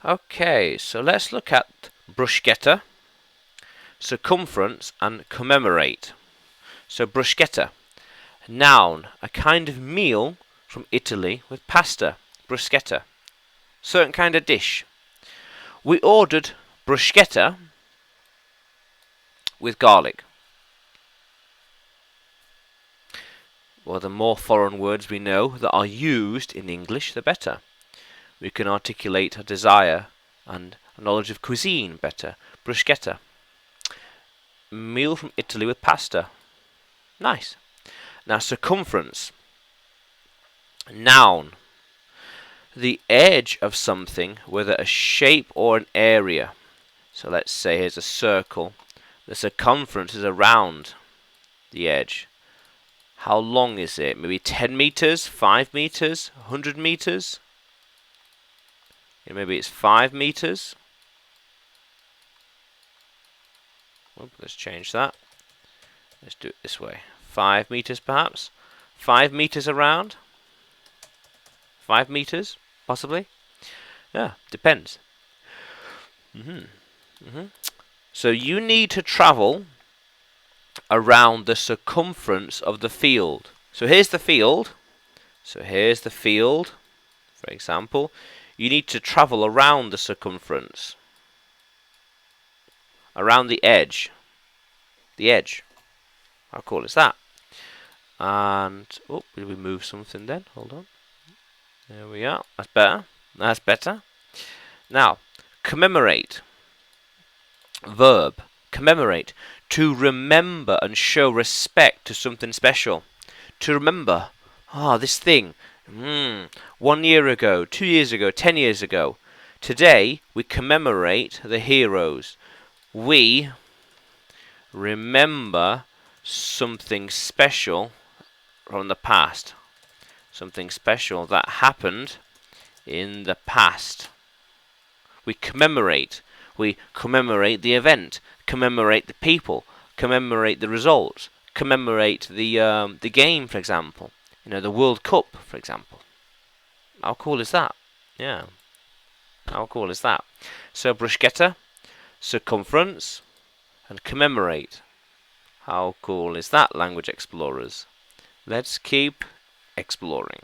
Okay, so let's look at bruschetta, circumference, and commemorate. So bruschetta, noun, a kind of meal from Italy with pasta. Bruschetta, certain kind of dish. We ordered bruschetta with garlic. Well, the more foreign words we know that are used in English, the better. We can articulate a desire and a knowledge of cuisine better. Bruschetta, meal from Italy with pasta. Nice. Now, circumference, noun, the edge of something, whether a shape or an area. So let's say here's a circle. The circumference is around the edge. How long is it? Maybe 10 meters, 5 meters, 100 meters? Yeah, maybe it's 5 meters. Let's change that. Let's do it this way. 5 meters perhaps? 5 meters around? 5 meters, possibly? Yeah, depends. So you need to travel around the circumference of the field. So here's the field. For example. You need to travel around the circumference. Around the edge. The edge. How cool is that? And, oh, did we move something then? Hold on. There we are. That's better. That's better. Now, commemorate. Verb. Commemorate. To remember and show respect to something special. To remember. This thing. 1 year ago, 2 years ago, 10 years ago. Today, we commemorate the heroes. We remember something special from the past. Something special that happened in the past. We commemorate. We commemorate the event, commemorate the people, commemorate the results, commemorate the game, for example. The World Cup, for example. How cool is that? Yeah. How cool is that? So bruschetta, circumference, and commemorate. How cool is that, language explorers? Let's keep exploring.